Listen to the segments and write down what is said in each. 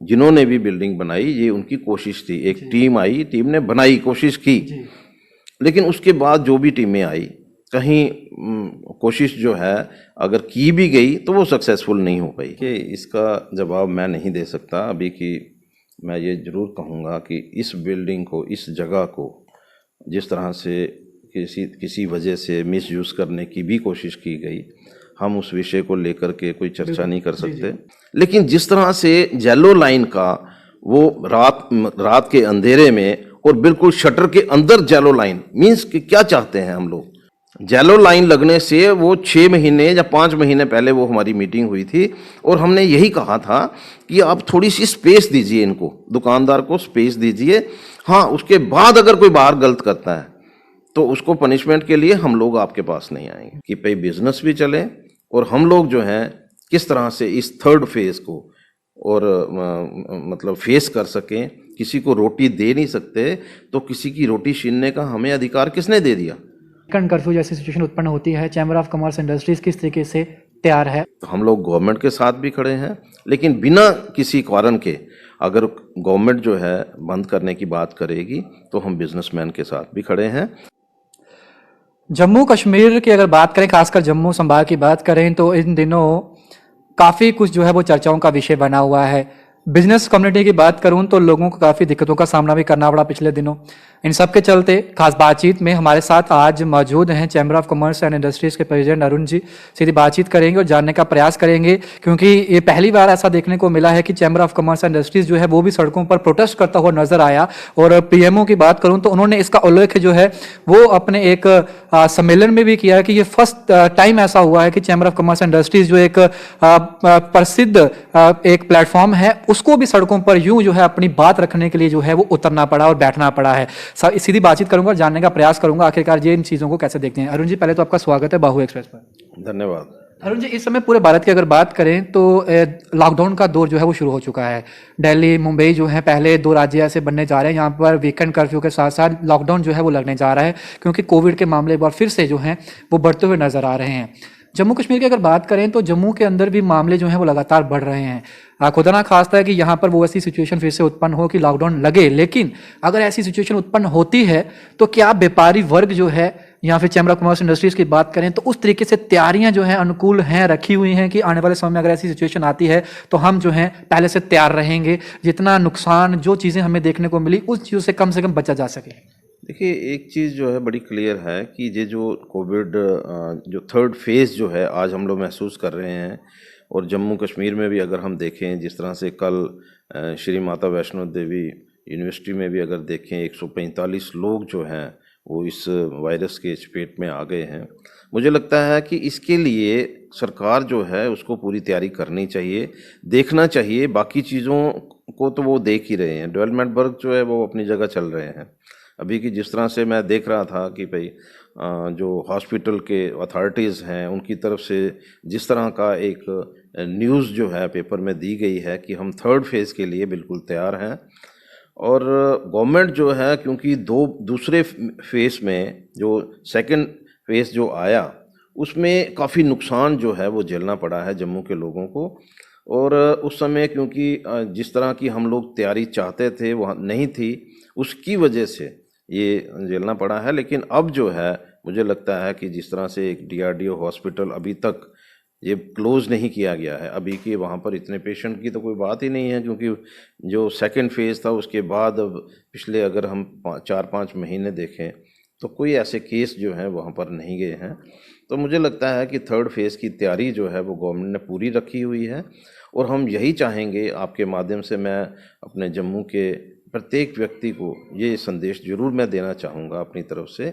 जिन्होंने भी बिल्डिंग बनाई, ये उनकी कोशिश थी। एक टीम आई, टीम ने बनाई, कोशिश की, लेकिन उसके बाद जो भी टीमें आई, कहीं कोशिश जो है अगर की भी गई तो वो सक्सेसफुल नहीं हो पाई। कि इसका जवाब मैं नहीं दे सकता अभी कि मैं ये ज़रूर कहूँगा कि इस बिल्डिंग को, इस जगह को जिस तरह से किसी वजह से मिसयूज़ करने की भी कोशिश की गई, हम उस विषय को लेकर के कोई चर्चा नहीं कर सकते। लेकिन जिस तरह से येलो लाइन का वो रात के अंधेरे में और बिल्कुल शटर के अंदर येलो लाइन, मीन्स कि क्या चाहते हैं हम लोग? येलो लाइन लगने से वो 6 महीने या 5 महीने पहले वो हमारी मीटिंग हुई थी और हमने यही कहा था कि आप थोड़ी सी स्पेस दीजिए, इनको, दुकानदार को स्पेस दीजिए। हाँ, उसके बाद अगर कोई बाहर गलत करता है तो उसको पनिशमेंट के लिए हम लोग आपके पास नहीं आएंगे, कि भाई बिजनेस भी चले और हम लोग जो हैं किस तरह से इस थर्ड फेज को और मतलब फेस कर सकें। किसी को रोटी दे नहीं सकते तो किसी की रोटी छीनने का हमें अधिकार किसने दे दिया? कर्फ्यू जैसी सिचुएशन उत्पन्न होती है, चैम्बर ऑफ कॉमर्स इंडस्ट्रीज किस तरीके से तैयार है? तो हम लोग गवर्नमेंट के साथ भी खड़े हैं, लेकिन बिना किसी कारण के अगर गवर्नमेंट जो है बंद करने की बात करेगी तो हम बिजनेसमैन के साथ भी खड़े हैं। जम्मू कश्मीर की अगर बात करें, खासकर जम्मू संभाग की बात करें, तो इन दिनों काफ़ी कुछ जो है वो चर्चाओं का विषय बना हुआ है। बिजनेस कम्युनिटी की बात करूं तो लोगों को काफ़ी दिक्कतों का सामना भी करना पड़ा पिछले दिनों। इन सब के चलते खास बातचीत में हमारे साथ आज मौजूद हैं chamber of commerce and industries के प्रेसिडेंट अरुण जी। सीधी बातचीत करेंगे और जानने का प्रयास करेंगे, क्योंकि ये पहली बार ऐसा देखने को मिला है कि chamber of commerce and industries जो है वो भी सड़कों पर प्रोटेस्ट करता हुआ नजर आया। और पीएमओ की बात करूँ तो उन्होंने इसका उल्लेख जो है वो अपने एक सम्मेलन में भी किया है कि ये फर्स्ट टाइम ऐसा हुआ है कि chamber of commerce and industries जो एक प्रसिद्ध एक प्लेटफॉर्म है, उसको भी सड़कों पर यूं जो है अपनी बात रखने के लिए जो है वो उतरना पड़ा और बैठना पड़ा है। सीधी बातचीत करूंगा और जानने का प्रयास करूंगा आखिरकार ये इन चीज़ों को कैसे देखते हैं। अरुण जी, पहले तो आपका स्वागत है बाहु एक्सप्रेस पर। धन्यवाद। अरुण जी, इस समय पूरे भारत की अगर बात करें तो लॉकडाउन का दौर जो है वो शुरू हो चुका है। दिल्ली, मुंबई जो है पहले 2 राज्य ऐसे बनने जा रहे हैं, यहाँ पर वीकेंड कर्फ्यू के साथ साथ लॉकडाउन जो है वो लगने जा रहा है, क्योंकि कोविड के मामले एक बार फिर से जो हैं वो बढ़ते हुए नजर आ रहे हैं। जम्मू कश्मीर की अगर बात करें तो जम्मू के अंदर भी मामले जो हैं वो लगातार बढ़ रहे हैं। खुदा ना खास्ता है कि यहाँ पर वो ऐसी सिचुएशन फिर से उत्पन्न हो कि लॉकडाउन लगे, लेकिन अगर ऐसी सिचुएशन उत्पन्न होती है तो क्या व्यापारी वर्ग जो है या फिर चैम्बर ऑफ कॉमर्स इंडस्ट्रीज की बात करें तो उस तरीके से तैयारियां जो हैं अनुकूल हैं, रखी हुई हैं कि आने वाले समय में अगर ऐसी सिचुएशन आती है तो हम जो हैं पहले से तैयार रहेंगे, जितना नुकसान जो चीज़ें हमें देखने को मिली उस चीज़ से कम बचा जा सके? देखिए, एक चीज़ जो है बड़ी क्लियर है कि ये जो कोविड जो थर्ड फेज़ जो है आज हम लोग महसूस कर रहे हैं, और जम्मू कश्मीर में भी अगर हम देखें जिस तरह से कल श्री माता वैष्णो देवी यूनिवर्सिटी में भी अगर देखें 145 लोग जो हैं वो इस वायरस के चपेट में आ गए हैं। मुझे लगता है कि इसके लिए सरकार जो है उसको पूरी तैयारी करनी चाहिए, देखना चाहिए। बाकी चीज़ों को तो वो देख ही रहे हैं, डेवलपमेंट वर्क जो है वो अपनी जगह चल रहे हैं। अभी की जिस तरह से मैं देख रहा था कि भाई जो हॉस्पिटल के अथॉरिटीज़ हैं उनकी तरफ से जिस तरह का एक न्यूज़ जो है पेपर में दी गई है कि हम थर्ड फेज़ के लिए बिल्कुल तैयार हैं। और गवर्नमेंट जो है, क्योंकि दूसरे फेज़ में जो सेकंड फेज़ जो आया उसमें काफ़ी नुकसान जो है वो झेलना पड़ा है जम्मू के लोगों को। और उस समय क्योंकि जिस तरह की हम लोग तैयारी चाहते थे वो नहीं थी, उसकी वजह से ये झेलना पड़ा है। लेकिन अब जो है मुझे लगता है कि जिस तरह से एक डीआरडीओ हॉस्पिटल अभी तक ये क्लोज़ नहीं किया गया है, अभी कि वहाँ पर इतने पेशेंट की तो कोई बात ही नहीं है, क्योंकि जो सेकंड फेज़ था उसके बाद अब पिछले अगर हम 4-5 महीने देखें तो कोई ऐसे केस जो हैं वहाँ पर नहीं गए हैं। तो मुझे लगता है कि थर्ड फेज़ की तैयारी जो है वो गवर्नमेंट ने पूरी रखी हुई है। और हम यही चाहेंगे, आपके माध्यम से मैं अपने जम्मू के प्रत्येक व्यक्ति को ये संदेश ज़रूर मैं देना चाहूँगा अपनी तरफ से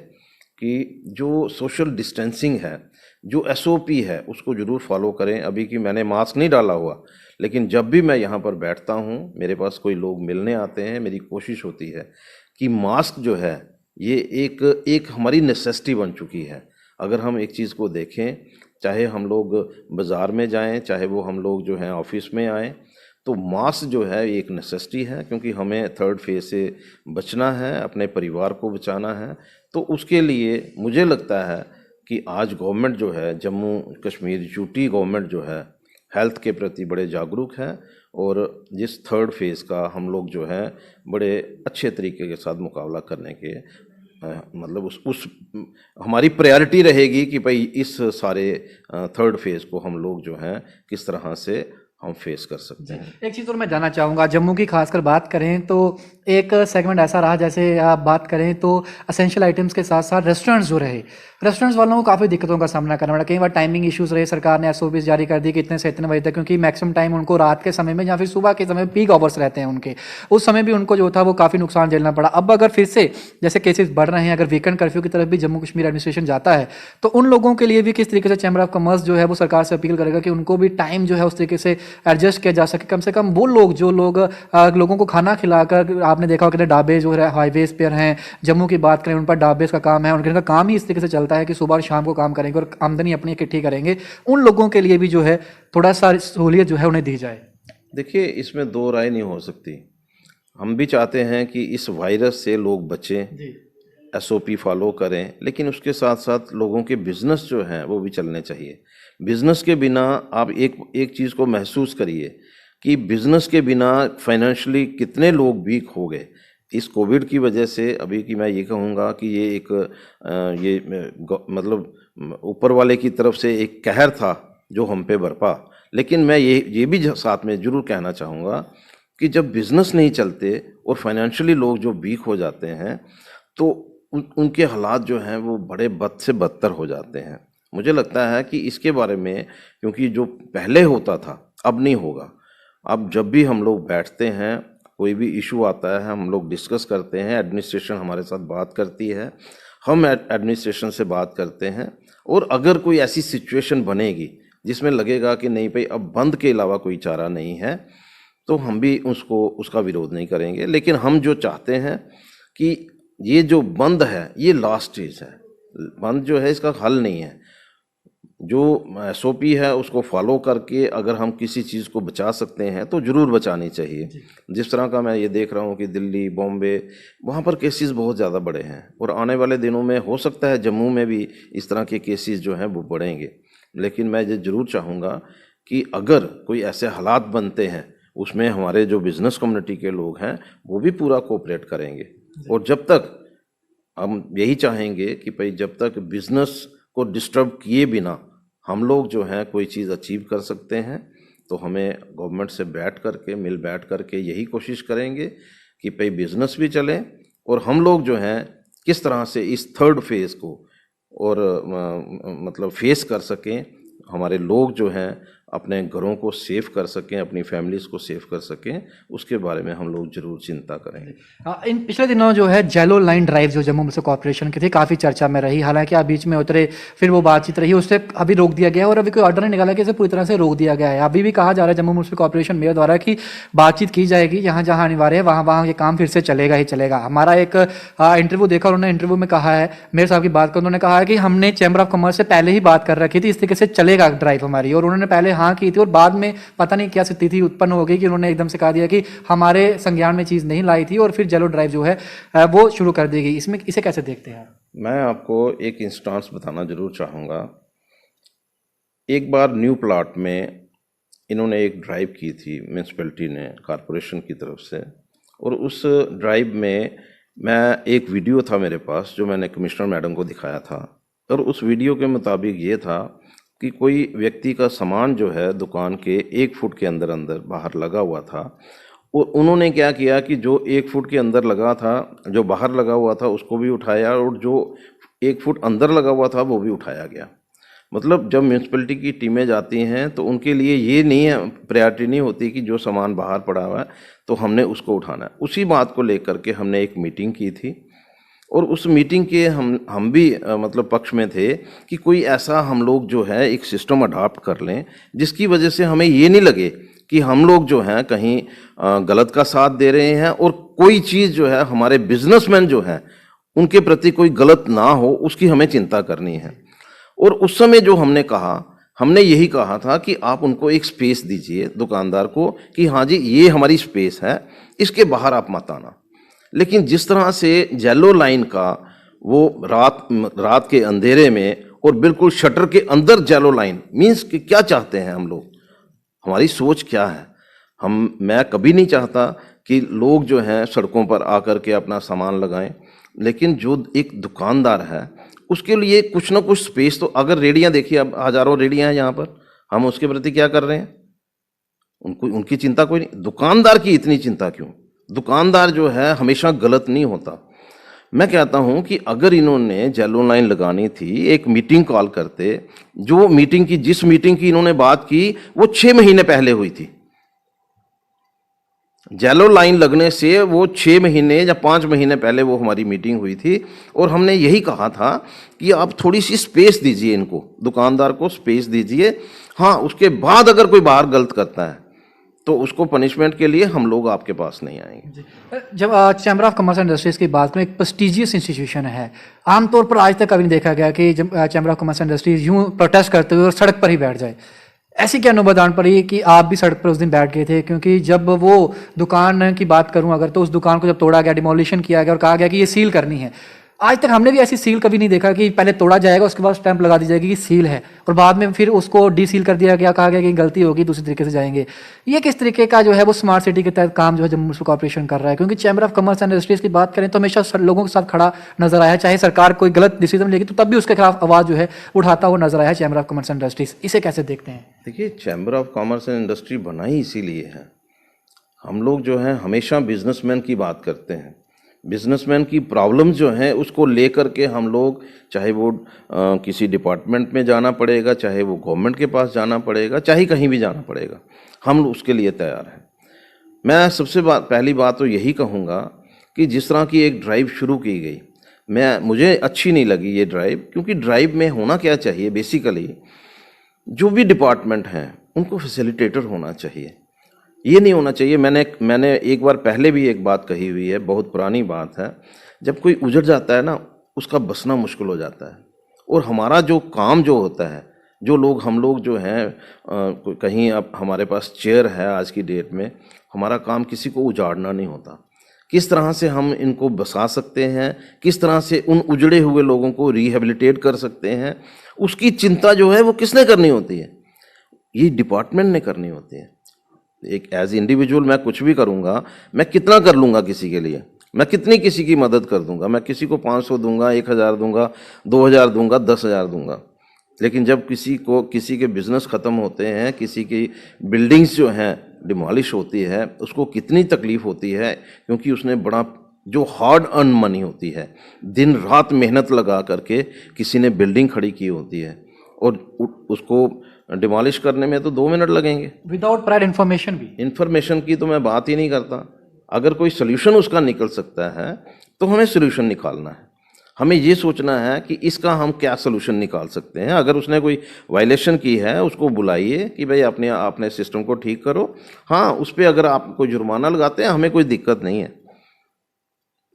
कि जो सोशल डिस्टेंसिंग है, जो एसओपी है उसको ज़रूर फॉलो करें। अभी कि मैंने मास्क नहीं डाला हुआ, लेकिन जब भी मैं यहाँ पर बैठता हूँ, मेरे पास कोई लोग मिलने आते हैं, मेरी कोशिश होती है कि मास्क जो है ये एक हमारी नेसेसिटी बन चुकी है। अगर हम एक चीज़ को देखें, चाहे हम लोग बाज़ार में जाएं, चाहे वो हम लोग जो हैं ऑफिस में आएँ, तो मास्क जो है एक नेसेसिटी है, क्योंकि हमें थर्ड फेज से बचना है, अपने परिवार को बचाना है। तो उसके लिए मुझे लगता है कि आज गवर्नमेंट जो है, जम्मू कश्मीर यूटी गवर्नमेंट जो है हेल्थ के प्रति बड़े जागरूक हैं और जिस थर्ड फेज़ का हम लोग जो है बड़े अच्छे तरीके के साथ मुकाबला करने के मतलब उस हमारी प्रायोरिटी रहेगी कि भाई इस सारे थर्ड फेज़ को हम लोग जो हैं किस तरह से हम फेस कर सकते हैं। एक चीज़ और मैं जानना चाहूँगा, जम्मू की खासकर बात करें तो एक सेगमेंट ऐसा रहा, जैसे आप बात करें तो असेंशियल आइटम्स के साथ साथ रेस्टोरेंट्स जो रहे, रेस्टोरेंट्स वालों को काफ़ी दिक्कतों का सामना करना पड़ा। कई बार टाइमिंग इश्यूज़ रहे, सरकार ने एसओपीज़ जारी कर दी कि इतने से इतने बजे तक, क्योंकि मैक्सिमम टाइम उनको रात के समय में या फिर सुबह के समय में पीक आवर्स रहते हैं उनके, उस समय भी उनको जो था वो काफ़ी नुकसान झेलना पड़ा। अब अगर फिर से जैसे केसेस बढ़ रहे हैं, अगर वीकेंड कर्फ्यू की तरफ भी जम्मू कश्मीर एडमिनिस्ट्रेशन जाता है, तो उन लोगों के लिए भी किस तरीके से चैम्बर ऑफ कॉमर्स जो है वो सरकार से अपील करेगा कि उनको भी टाइम जो है उस तरीके से एडजस्ट किया जा सके। कम से कम वो लोग जो लोग लोगों को खाना खिलाकर, आपने देखा होगा कि ढाबे जो है हाईवेज पर हैं, जम्मू की बात करें उन पर ढाबे का काम है, उनका काम ही इस तरीके से चलता है कि सुबह और शाम को काम करेंगे और आमदनी अपनी इकट्ठी करेंगे। उन लोगों के लिए भी जो है थोड़ा सा सहूलियत जो है उन्हें दी जाए। देखिए, इसमें दो राय नहीं हो सकती। हम भी चाहते हैं कि इस वायरस से लोग बचें, एसओपी फॉलो करें, लेकिन उसके साथ साथ लोगों के बिजनेस जो हैं वो भी चलने चाहिए। बिजनेस के बिना आप एक चीज़ को महसूस करिए कि बिजनेस के बिना फाइनेंशियली कितने लोग वीक हो गए इस कोविड की वजह से। अभी की मैं ये कहूँगा कि ये एक मतलब ऊपर वाले की तरफ से एक कहर था जो हम पे बरपा। लेकिन मैं ये भी साथ में ज़रूर कहना चाहूँगा कि जब बिज़नेस नहीं चलते और फाइनेंशियली लोग जो वीक हो जाते हैं तो उनके हालात जो हैं वो बड़े बद से बदतर हो जाते हैं। मुझे लगता है कि इसके बारे में, क्योंकि जो पहले होता था अब नहीं होगा। अब जब भी हम लोग बैठते हैं, कोई भी इशू आता है, हम लोग डिस्कस करते हैं, एडमिनिस्ट्रेशन हमारे साथ बात करती है, हम एडमिनिस्ट्रेशन से बात करते हैं, और अगर कोई ऐसी सिचुएशन बनेगी जिसमें लगेगा कि नहीं भाई अब बंद के अलावा कोई चारा नहीं है, तो हम भी उसका विरोध नहीं करेंगे। लेकिन हम जो चाहते हैं कि ये जो बंद है ये लास्ट चीज़ है। बंद जो है इसका हल नहीं है। जो एसओपी है उसको फॉलो करके अगर हम किसी चीज़ को बचा सकते हैं तो ज़रूर बचानी चाहिए। जिस तरह का मैं ये देख रहा हूँ कि दिल्ली, बॉम्बे, वहाँ पर केसेस बहुत ज़्यादा बढ़े हैं, और आने वाले दिनों में हो सकता है जम्मू में भी इस तरह के केसेस जो हैं वो बढ़ेंगे। लेकिन मैं ये ज़रूर चाहूँगा कि अगर कोई ऐसे हालात बनते हैं उसमें हमारे जो बिज़नेस कम्युनिटी के लोग हैं वो भी पूरा कोऑपरेट करेंगे। और जब तक हम यही चाहेंगे कि भाई जब तक बिज़नेस को डिस्टर्ब किए बिना हम लोग जो हैं कोई चीज़ अचीव कर सकते हैं, तो हमें गवर्नमेंट से मिल बैठ करके यही कोशिश करेंगे कि भाई बिज़नेस भी चले और हम लोग जो हैं किस तरह से इस थर्ड फेज़ को और मतलब फेस कर सकें। हमारे लोग जो हैं अपने घरों को सेव कर सकें, अपनी फैमिलीज़ को सेव कर सकें, उसके बारे में हम लोग जरूर चिंता करेंगे। इन पिछले दिनों जो है जेलो लाइन ड्राइव जो जम्मू म्यूनिसिपल कॉर्पोरेशन की थी काफ़ी चर्चा में रही। हालांकि आप बीच में उतरे, फिर वो बातचीत रही, उससे अभी रोक दिया गया और अभी कोई ऑर्डर नहीं निकाला कि इसे पूरी तरह से रोक दिया गया है। अभी भी कहा जा रहा है जम्मू म्यूनिसिपल कॉर्पोरेशन मेयर द्वारा कि बातचीत की जाएगी, जहाँ जहाँ अनिवार्य है वहाँ ये काम फिर से चलेगा ही चलेगा। हमारा एक इंटरव्यू देखा, उन्होंने इंटरव्यू में कहा है, मेयर साहब की बात कर, उन्होंने कहा है कि हमने चैम्बर ऑफ कॉमर्स से पहले ही बात कर रखी थी इस तरीके से चलेगा ड्राइव हमारी, और उन्होंने पहले हाँ की थी और बाद में पता नहीं क्या स्थिति उत्पन्न हो गई कि उन्होंने एकदम से कहा दिया कि हमारे संज्ञान में चीज़ नहीं लाई थी और फिर जेलो ड्राइव जो है वो शुरू कर दी गई। इसे कैसे देखते हैं? मैं आपको एक इंस्टांस बताना जरूर चाहूँगा। एक बार न्यू प्लॉट में इन्होंने एक ड्राइव की थी म्यूनसिपैलिटी ने, कॉरपोरेशन की तरफ से, और उस ड्राइव में एक वीडियो था मेरे पास जो मैंने कमिश्नर मैडम को दिखाया था, और उस वीडियो के मुताबिक ये था कि कोई व्यक्ति का सामान जो है दुकान के 1 फुट के अंदर बाहर लगा हुआ था, और उन्होंने क्या किया कि जो 1 फुट के अंदर लगा था, जो बाहर लगा हुआ था उसको भी उठाया, और जो 1 फुट अंदर लगा हुआ था वो भी उठाया गया। मतलब जब म्यूनसिपैलिटी की टीमें जाती हैं तो उनके लिए ये नहीं है, प्रायोरिटी नहीं होती कि जो सामान बाहर पड़ा हुआ है तो हमने उसको उठाना है। उसी बात को लेकर के हमने एक मीटिंग की थी, और उस मीटिंग के हम भी मतलब पक्ष में थे कि कोई ऐसा हम लोग जो है एक सिस्टम अडॉप्ट कर लें जिसकी वजह से हमें ये नहीं लगे कि हम लोग जो हैं कहीं गलत का साथ दे रहे हैं, और कोई चीज़ जो है हमारे बिजनेसमैन जो हैं उनके प्रति कोई गलत ना हो उसकी हमें चिंता करनी है। और उस समय जो हमने यही कहा था कि आप उनको एक स्पेस दीजिए दुकानदार को कि हाँ जी ये हमारी स्पेस है, इसके बाहर आप मत आना। लेकिन जिस तरह से जेलो लाइन का वो रात के अंधेरे में और बिल्कुल शटर के अंदर जेलो लाइन मीन्स कि क्या चाहते हैं हम लोग, हमारी सोच क्या है। मैं कभी नहीं चाहता कि लोग जो हैं सड़कों पर आकर के अपना सामान लगाएं, लेकिन जो एक दुकानदार है उसके लिए कुछ ना कुछ स्पेस तो, अगर रेडियां देखिए, अब हजारों रेडियां हैं यहाँ पर, हम उसके प्रति क्या कर रहे हैं? उनको उनकी चिंता कोई नहीं। दुकानदार की इतनी चिंता क्यों? दुकानदार जो है हमेशा गलत नहीं होता। मैं कहता हूं कि अगर इन्होंने जेलो लाइन लगानी थी, एक मीटिंग कॉल करते। जो मीटिंग की, जिस मीटिंग की इन्होंने बात की वो 6 महीने पहले हुई थी। जेलो लाइन लगने से वो 6 महीने या 5 महीने पहले वो हमारी मीटिंग हुई थी, और हमने यही कहा था कि आप थोड़ी सी स्पेस दीजिए, इनको, दुकानदार को स्पेस दीजिए। हाँ, उसके बाद अगर कोई बाहर गलत करता है तो उसको पनिशमेंट के लिए हम लोग आपके पास नहीं आएंगे। जब chamber of commerce and industries की बात करें, एक प्रेस्टिजियस इंस्टीट्यूशन है। आमतौर पर आज तक कभी नहीं देखा गया कि जब chamber of commerce and industries यूं प्रोटेस्ट करते हुए और सड़क पर ही बैठ जाए। ऐसी क्या नौबत आन पड़ी कि आप भी सड़क पर उस दिन बैठ गए थे? क्योंकि जब वो दुकान की बात करूं अगर, तो उस दुकान को जब तोड़ा गया, डिमोलिशन किया गया और कहा गया कि ये सील करनी है, आज तक हमने भी ऐसी सील कभी नहीं देखा कि पहले तोड़ा जाएगा, उसके बाद स्टैंप लगा दी जाएगी कि सील है, और बाद में फिर उसको डी सील कर दिया गया, कहा गया कि गलती होगी, दूसरी तरीके से जाएंगे। ये किस तरीके का जो है वो स्मार्ट सिटी के तहत काम जो है जम्मू म्युनिसिपल कॉर्पोरेशन कर रहा है? क्योंकि chamber of commerce and industries की बात करें तो हमेशा लोगों के साथ खड़ा नजर आया है, चाहे सरकार कोई गलत डिसीजन लेगी तो तब भी उसके खिलाफ आवाज जो है उठाता हुआ नजर आया है chamber of commerce and industries. इसे कैसे देखते हैं? देखिए, chamber of commerce and industry बना ही इसीलिए है। हम लोग जो है हमेशा बिजनेसमैन की बात करते हैं। बिजनेसमैन की प्रॉब्लम जो है उसको लेकर के हम लोग, चाहे वो किसी डिपार्टमेंट में जाना पड़ेगा, चाहे वो गवर्नमेंट के पास जाना पड़ेगा, चाहे कहीं भी जाना पड़ेगा, हम उसके लिए तैयार हैं। मैं सबसे पहली बात तो यही कहूँगा कि जिस तरह की एक ड्राइव शुरू की गई, मुझे अच्छी नहीं लगी ये ड्राइव। क्योंकि ड्राइव में होना क्या चाहिए, बेसिकली जो भी डिपार्टमेंट हैं उनको फैसिलिटेटर होना चाहिए। ये नहीं होना चाहिए, मैंने एक बार पहले भी एक बात कही हुई है, बहुत पुरानी बात है। जब कोई उजड़ जाता है ना, उसका बसना मुश्किल हो जाता है। और हमारा जो काम जो होता है, जो लोग हम लोग जो हैं, कहीं अब हमारे पास चेयर है आज की डेट में, हमारा काम किसी को उजाड़ना नहीं होता। किस तरह से हम इनको बसा सकते हैं, किस तरह से उन उजड़े हुए लोगों को रिहेबिलिटेट कर सकते हैं, उसकी चिंता जो है वो किसने करनी होती है? ये डिपार्टमेंट ने करनी होती है। एक एज इंडिविजुअल मैं कुछ भी करूँगा, मैं कितना कर लूँगा किसी के लिए, मैं कितनी किसी की मदद कर दूँगा, मैं किसी को 500 दूंगा, 1000 दूंगा, 2000 दूंगा, 10,000 दूंगा। लेकिन जब किसी के बिजनेस ख़त्म होते हैं, किसी की बिल्डिंग्स जो हैं डिमोलिश होती है, उसको कितनी तकलीफ़ होती है। क्योंकि उसने बड़ा जो हार्ड अर्न मनी होती है, दिन रात मेहनत लगा करके किसी ने बिल्डिंग खड़ी की होती है, और उसको डिमोलिश करने में तो 2 मिनट लगेंगे। विदाउट प्रायर इन्फॉर्मेशन भी। इन्फॉर्मेशन की तो मैं बात ही नहीं करता। अगर कोई सोल्यूशन उसका निकल सकता है तो हमें सोल्यूशन निकालना है। हमें ये सोचना है कि इसका हम क्या सोल्यूशन निकाल सकते हैं। अगर उसने कोई वायलेशन की है, उसको बुलाइए कि भाई अपने सिस्टम को ठीक करो। हाँ, उस पर अगर आप कोई जुर्माना लगाते हैं, हमें कोई दिक्कत नहीं है।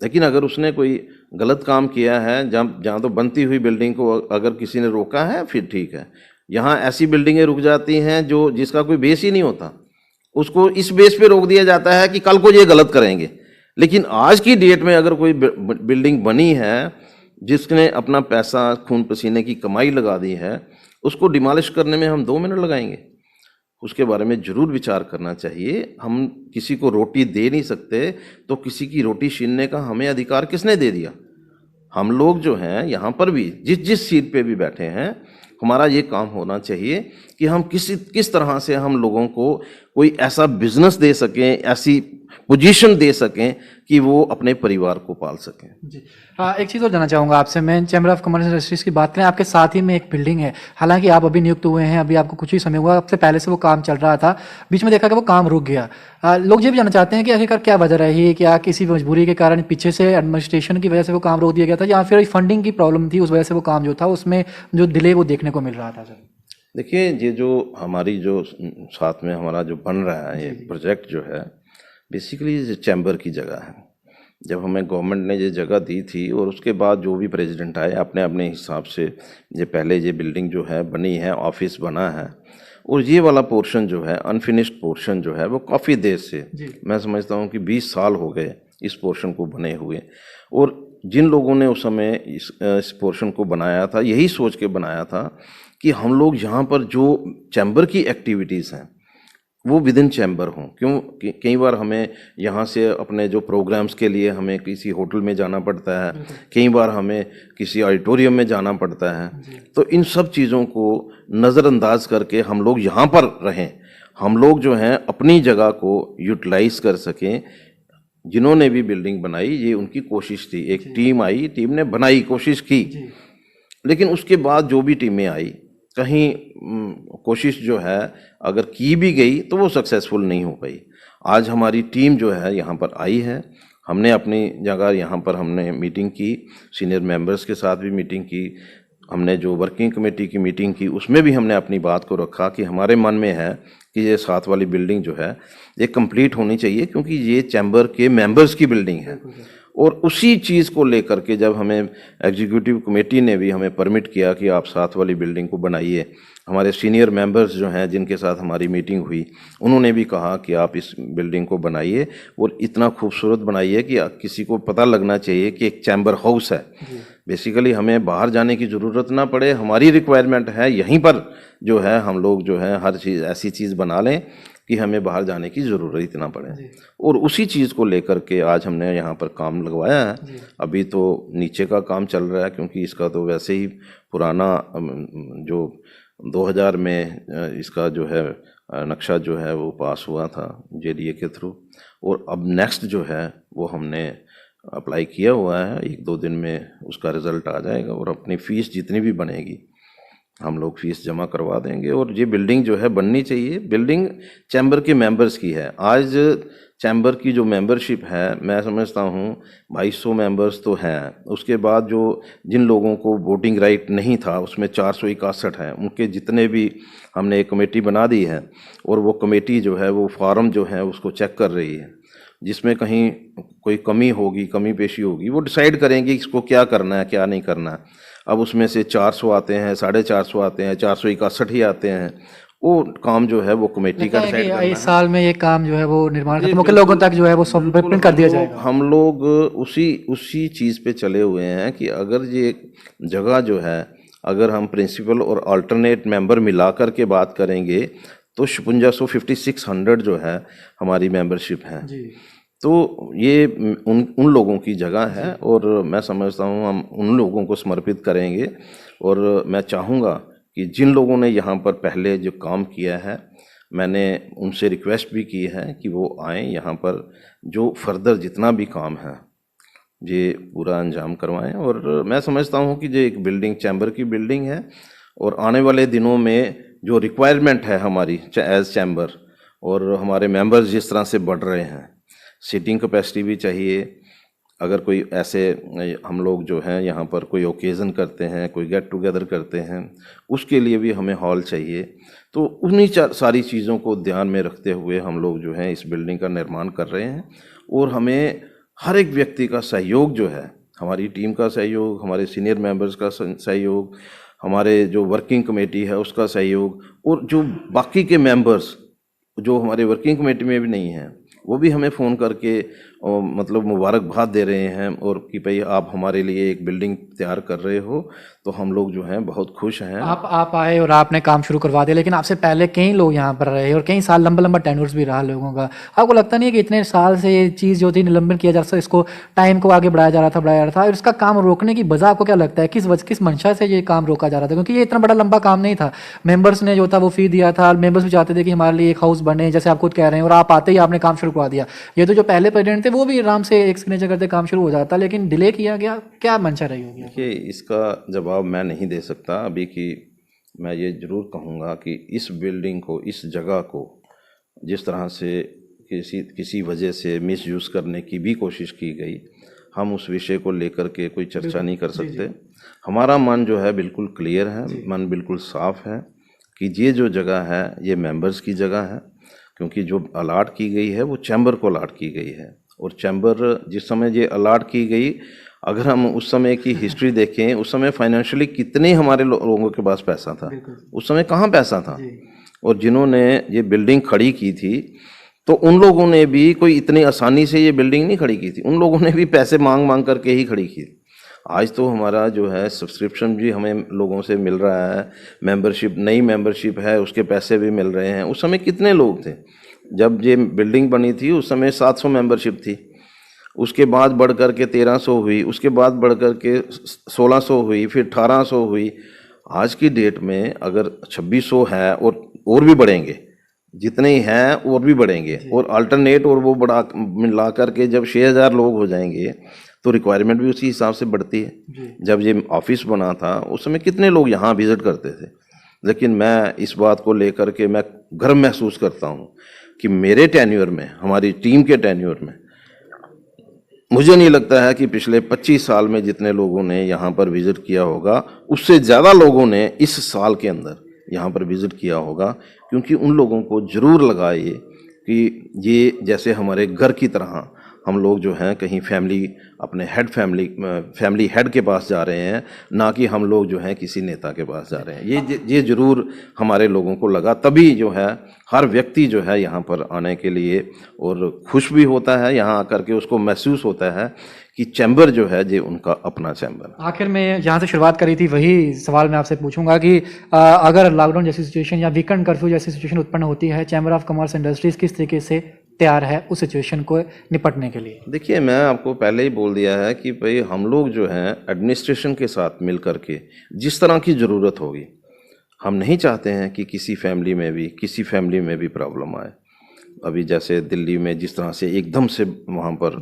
लेकिन अगर उसने कोई गलत काम किया है, जहाँ तो बनती हुई बिल्डिंग को अगर किसी ने रोका है, फिर ठीक है। यहाँ ऐसी बिल्डिंगें रुक जाती हैं जिसका कोई बेस ही नहीं होता, उसको इस बेस पे रोक दिया जाता है कि कल को ये गलत करेंगे। लेकिन आज की डेट में अगर कोई बिल्डिंग बनी है जिसने अपना पैसा, खून पसीने की कमाई लगा दी है, उसको डिमोलिश करने में हम 2 मिनट लगाएंगे? उसके बारे में जरूर विचार करना चाहिए। हम किसी को रोटी दे नहीं सकते, तो किसी की रोटी छीनने का हमें अधिकार किसने दे दिया? हम लोग जो हैं यहाँ पर भी, जिस सीट पे भी बैठे हैं, हमारा ये काम होना चाहिए कि हम किस तरह से हम लोगों को कोई ऐसा बिजनेस दे सकें, ऐसी पोजीशन दे सकें कि वो अपने परिवार को पाल सकें। जी हाँ, एक चीज़ और जानना चाहूँगा आपसे। मैं चैम्बर ऑफ कॉमर्स इंडस्ट्रीज की बात करें, आपके साथ ही में एक बिल्डिंग है, हालांकि आप अभी नियुक्त हुए हैं, अभी आपको कुछ ही समय हुआ, आपसे पहले से वो काम चल रहा था, बीच में देखा कि वो काम रुक गया। लोग ये भी जानना चाहते हैं कि आखिरकार क्या वजह रही, क्या किसी मजबूरी के कारण पीछे से एडमिनिस्ट्रेशन की वजह से वो काम रोक दिया गया था, या फिर फंडिंग की प्रॉब्लम थी, उस वजह से वो काम जो था उसमें जो डिले वो देखने को मिल रहा था? सर देखिए, ये जो हमारी जो साथ में हमारा जो बन रहा है ये प्रोजेक्ट जो है, बेसिकली चैम्बर की जगह है। जब हमें गवर्नमेंट ने ये जगह दी थी, और उसके बाद जो भी प्रेसिडेंट आए अपने अपने हिसाब से, ये पहले ये बिल्डिंग जो है बनी है, ऑफिस बना है, और ये वाला पोर्शन जो है, अनफिनिश्ड पोर्शन जो है, वो काफ़ी देर से, मैं समझता हूँ कि 20 साल हो गए इस पोर्शन को बने हुए। और जिन लोगों ने उस समय इस पोर्शन को बनाया था, यही सोच के बनाया था कि हम लोग यहाँ पर जो चैम्बर की एक्टिविटीज़ हैं, वो विद इन चैम्बर हों। क्यों कई बार हमें यहाँ से अपने जो प्रोग्राम्स के लिए हमें किसी होटल में जाना पड़ता है, कई बार हमें किसी ऑडिटोरियम में जाना पड़ता है, तो इन सब चीज़ों को नज़रअंदाज करके हम लोग यहाँ पर रहें, हम लोग जो हैं अपनी जगह को यूटिलाइज कर सकें। जिन्होंने भी बिल्डिंग बनाई ये उनकी कोशिश थी, एक टीम आई, टीम ने बनाई, कोशिश की, लेकिन उसके बाद जो भी टीमें आई कहीं कोशिश जो है अगर की भी गई तो वो सक्सेसफुल नहीं हो पाई। आज हमारी टीम जो है यहाँ पर आई है, हमने अपनी जगह यहाँ पर हमने मीटिंग की, सीनियर मेंबर्स के साथ भी मीटिंग की, हमने जो वर्किंग कमेटी की मीटिंग की उसमें भी हमने अपनी बात को रखा कि हमारे मन में है कि ये साथ वाली बिल्डिंग जो है ये कंप्लीट होनी चाहिए, क्योंकि ये चैम्बर के मेंबर्स की बिल्डिंग है। और उसी चीज़ को लेकर के जब हमें एग्जीक्यूटिव कमेटी ने भी हमें परमिट किया कि आप साथ वाली बिल्डिंग को बनाइए, हमारे सीनियर मेंबर्स जो हैं जिनके साथ हमारी मीटिंग हुई उन्होंने भी कहा कि आप इस बिल्डिंग को बनाइए और इतना खूबसूरत बनाइए कि किसी को पता लगना चाहिए कि एक चैम्बर हाउस है। बेसिकली हमें बाहर जाने की ज़रूरत ना पड़े, हमारी रिक्वायरमेंट है यहीं पर जो है हम लोग जो है हर चीज़ ऐसी चीज़ बना लें कि हमें बाहर जाने की ज़रूरत ना पड़े। और उसी चीज़ को लेकर के आज हमने यहाँ पर काम लगवाया है। अभी तो नीचे का काम चल रहा है, क्योंकि इसका तो वैसे ही पुराना जो 2000 में इसका जो है नक्शा जो है वो पास हुआ था JDA के थ्रू, और अब नेक्स्ट जो है वो हमने अप्लाई किया हुआ है, 1-2 दिन में उसका रिज़ल्ट आ जाएगा और अपनी फ़ीस जितनी भी बनेगी हम लोग फीस जमा करवा देंगे। और ये बिल्डिंग जो है बननी चाहिए, बिल्डिंग चैम्बर के मेंबर्स की है। आज चैम्बर की जो मेंबरशिप है मैं समझता हूँ 2200 मेंबर्स तो हैं, उसके बाद जो जिन लोगों को वोटिंग राइट नहीं था उसमें 461 हैं, उनके जितने भी हमने एक कमेटी बना दी है और वो कमेटी जो है वो फॉर्म जो है उसको चेक कर रही है, जिसमें कहीं कोई कमी होगी, कमी पेशी होगी, वो डिसाइड करेंगे इसको क्या करना है क्या नहीं करना है। अब उसमें से 400 आते हैं, 450 आते हैं, 461 ही आते हैं, वो काम जो है वो कमेटी का डिसाइड करना है। इस साल में ये काम जो है वो निर्माण खत्म होकर लोगों तक जो है वो समर्पित कर दिया जाएगा। हम लोग उसी चीज़ पे चले हुए हैं कि अगर ये जगह जो है अगर हम प्रिंसिपल और अल्टरनेट मेंबर मिला कर के बात करेंगे तो 5600 जो है हमारी मेंबरशिप है, तो ये उन लोगों की जगह है और मैं समझता हूँ हम उन लोगों को समर्पित करेंगे। और मैं चाहूँगा कि जिन लोगों ने यहाँ पर पहले जो काम किया है मैंने उनसे रिक्वेस्ट भी की है कि वो आएँ यहाँ पर, जो फर्दर जितना भी काम है ये पूरा अंजाम करवाएं। और मैं समझता हूँ कि जो एक बिल्डिंग चैम्बर की बिल्डिंग है और आने वाले दिनों में जो रिक्वायरमेंट है हमारी एज चैम्बर और हमारे मेंबर्स जिस तरह से बढ़ रहे हैं, सीटिंग कैपेसिटी भी चाहिए। अगर कोई ऐसे हम लोग जो हैं यहाँ पर कोई ओकेज़न करते हैं, कोई गेट टुगेदर करते हैं, उसके लिए भी हमें हॉल चाहिए। तो उन्हीं सारी चीज़ों को ध्यान में रखते हुए हम लोग जो हैं इस बिल्डिंग का निर्माण कर रहे हैं। और हमें हर एक व्यक्ति का सहयोग जो है, हमारी टीम का सहयोग, हमारे सीनियर मेंबर्स का सहयोग, हमारे जो वर्किंग कमेटी है उसका सहयोग, और जो बाकी के मेंबर्स जो हमारे वर्किंग कमेटी में भी नहीं हैं वो भी हमें फ़ोन करके मतलब मुबारकबाद दे रहे हैं और कि भाई आप हमारे लिए एक बिल्डिंग तैयार कर रहे हो, तो हम लोग जो हैं बहुत खुश हैं। आप आए और आपने काम शुरू करवा दिया, लेकिन आपसे पहले कई लोग यहाँ पर रहे और कई साल लंबा टेन्योर्स भी रहा लोगों का। आपको लगता नहीं है कि इतने साल से ये चीज़ जो थी निलंबन किया जा रहा था, इसको टाइम को आगे बढ़ाया जा रहा था और इसका काम रोकने की वजह आपको क्या लगता है, किस मंशा से ये काम रोका जा रहा था? क्योंकि ये इतना बड़ा लंबा काम नहीं था, मेंबर्स ने जो था वो फी दिया था, मेंबर्स भी चाहते थे कि हमारे लिए एक हाउस बने, जैसे आप खुद कह रहे हैं, और आप आते ही आपने काम शुरू करवा दिया। ये तो जो पहले प्रेसिडेंट थे वो भी आराम से एक सिग्नेचर करते काम शुरू हो जाता, लेकिन डिले किया गया, क्या मंशा रही होगी? देखिए, इसका जवाब मैं नहीं दे सकता अभी कि मैं ये ज़रूर कहूँगा कि इस बिल्डिंग को, इस जगह को जिस तरह से किसी वजह से मिसयूज़ करने की भी कोशिश की गई, हम उस विषय को लेकर के कोई चर्चा नहीं कर सकते। हमारा मन जो है बिल्कुल क्लियर है, मन बिल्कुल साफ है कि ये जो जगह है ये मेंबर्स की जगह है, क्योंकि जो अलाट की गई है वो चैम्बर को अलाट की गई है। और चैम्बर जिस समय ये अलाट की गई, अगर हम उस समय की हिस्ट्री देखें, उस समय फाइनेंशियली कितने हमारे लोगों के पास पैसा था, उस समय कहाँ पैसा था। और जिन्होंने ये बिल्डिंग खड़ी की थी तो उन लोगों ने भी कोई इतनी आसानी से ये बिल्डिंग नहीं खड़ी की थी, उन लोगों ने भी पैसे मांग मांग करके ही खड़ी की। आज तो हमारा जो है सब्सक्रिप्शन भी हमें लोगों से मिल रहा है, मेंबरशिप, नई मेंबरशिप है उसके पैसे भी मिल रहे हैं। उस समय कितने लोग थे? जब ये बिल्डिंग बनी थी उस समय 700 मेंबरशिप थी, उसके बाद बढ़ कर के 1300 हुई, उसके बाद बढ़ कर के 1600 हुई, फिर 1800 हुई। आज की डेट में अगर 2600 है और भी बढ़ेंगे, जितने ही हैं और भी बढ़ेंगे, और अल्टरनेट और वो बढ़ा मिला करके जब 6000 लोग हो जाएंगे तो रिक्वायरमेंट भी उसी हिसाब से बढ़ती है। जब ये ऑफिस बना था उस समय कितने लोग यहाँ विजिट करते थे, लेकिन मैं इस बात को लेकर के मैं गर्व महसूस करता हूँ कि मेरे टेन्योर में, हमारी टीम के टेन्योर में, मुझे नहीं लगता है कि पिछले 25 साल में जितने लोगों ने यहाँ पर विजिट किया होगा उससे ज़्यादा लोगों ने इस साल के अंदर यहाँ पर विजिट किया होगा, क्योंकि उन लोगों को ज़रूर लगा ये कि ये जैसे हमारे घर की तरह हम लोग जो हैं कहीं अपने फैमिली हेड के पास जा रहे हैं, ना कि हम लोग जो हैं किसी नेता के पास जा रहे हैं। ये ज़रूर हमारे लोगों को लगा, तभी जो है हर व्यक्ति जो है यहाँ पर आने के लिए और खुश भी होता है, यहाँ आकर के उसको महसूस होता है कि चैम्बर जो है ये उनका अपना चैम्बर। आखिर में जहाँ से शुरुआत करी थी वही सवाल मैं आपसे पूछूंगा कि अगर लॉकडाउन जैसी सिचुएशन या वीकेंड कर्फ्यू जैसी सिचुएशन उत्पन्न होती है, चैम्बर ऑफ कॉमर्स इंडस्ट्रीज किस तरीके से तैयार है उस सिचुएशन को निपटने के लिए? देखिए, मैं आपको पहले ही बोल दिया है कि भाई हम लोग जो हैं एडमिनिस्ट्रेशन के साथ मिल करके जिस तरह की ज़रूरत होगी, हम नहीं चाहते हैं कि किसी फैमिली में भी प्रॉब्लम आए। अभी जैसे दिल्ली में जिस तरह से एकदम से वहाँ पर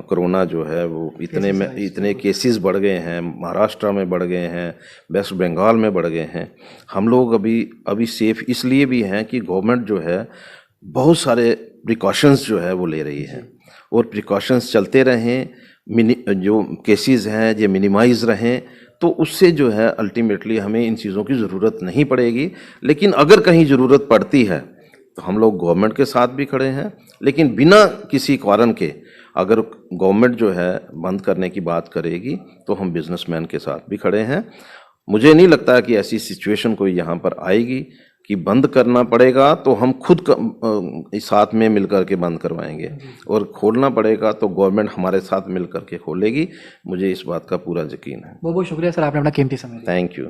कोरोना जो है वो इतने केसेस बढ़ गए हैं, महाराष्ट्र में बढ़ गए हैं, वेस्ट बंगाल में बढ़ गए हैं। हम लोग अभी सेफ इसलिए भी हैं कि गवर्नमेंट जो है बहुत सारे प्रिकॉशंस जो है वो ले रही है, और प्रिकॉशंस चलते रहें, जो केसेस हैं ये मिनिमाइज़ रहें, तो उससे जो है अल्टीमेटली हमें इन चीज़ों की ज़रूरत नहीं पड़ेगी। लेकिन अगर कहीं ज़रूरत पड़ती है तो हम लोग गवर्नमेंट के साथ भी खड़े हैं, लेकिन बिना किसी कारण के अगर गवर्नमेंट जो है बंद करने की बात करेगी तो हम बिजनेसमैन के साथ भी खड़े हैं। मुझे नहीं लगता कि ऐसी सिचुएशन कोई यहाँ पर आएगी कि बंद करना पड़ेगा तो हम खुद साथ में मिलकर के बंद करवाएंगे, और खोलना पड़ेगा तो गवर्नमेंट हमारे साथ मिलकर के खोलेगी। मुझे इस बात का पूरा यकीन है। बहुत बहुत शुक्रिया सर, आपने अपना कीमती समय दिया। Thank you.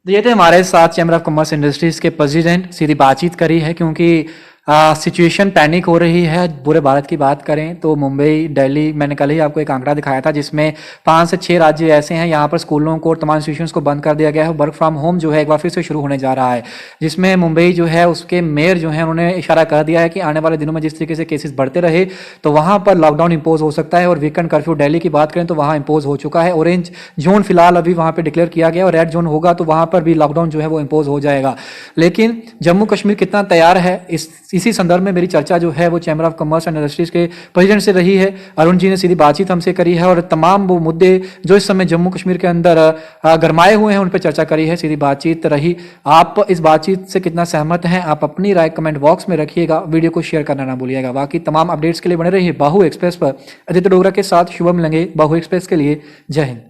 तो ये थे हमारे साथ चैम्बर ऑफ कॉमर्स इंडस्ट्रीज के प्रेसिडेंट। सीधी बातचीत करी है क्योंकि सिचुएशन पैनिक हो रही है। पूरे भारत की बात करें तो मुंबई, दिल्ली, मैंने कल ही आपको एक आंकड़ा दिखाया था जिसमें 5 से 6 राज्य ऐसे हैं यहाँ पर स्कूलों को और तमाम इंस्टीट्यूशंस को बंद कर दिया गया है। वर्क फ्रॉम होम जो है एक बार फिर से शुरू होने जा रहा है, जिसमें मुंबई जो है उसके मेयर जो है उन्होंने इशारा कर दिया है कि आने वाले दिनों में जिस तरीके से केसेस बढ़ते रहे तो वहाँ पर लॉकडाउन इम्पोज हो सकता है। और वीकेंड कर्फ्यू दिल्ली की बात करें तो वहाँ इम्पोज हो चुका है। ऑरेंज जोन फिलहाल अभी वहाँ पर डिक्लेयर किया गया और रेड जोन होगा तो वहाँ पर भी लॉकडाउन जो है वो इम्पोज हो जाएगा। लेकिन जम्मू कश्मीर कितना तैयार है, इसी संदर्भ में मेरी चर्चा जो है वो chamber of commerce and industries के प्रेसिडेंट से रही है। अरुण जी ने सीधी बातचीत हमसे करी है और तमाम वो मुद्दे जो इस समय जम्मू कश्मीर के अंदर गरमाए हुए हैं उन पर चर्चा करी है। सीधी बातचीत रही। आप इस बातचीत से कितना सहमत हैं, आप अपनी राय कमेंट बॉक्स में रखिएगा। वीडियो को शेयर करना ना भूलिएगा। बाकी तमाम अपडेट्स के लिए बने रहिए बाहु एक्सप्रेस पर। आदित्य डोगरा के साथ शुभम लंगे, बाहु एक्सप्रेस के लिए। जय हिंद।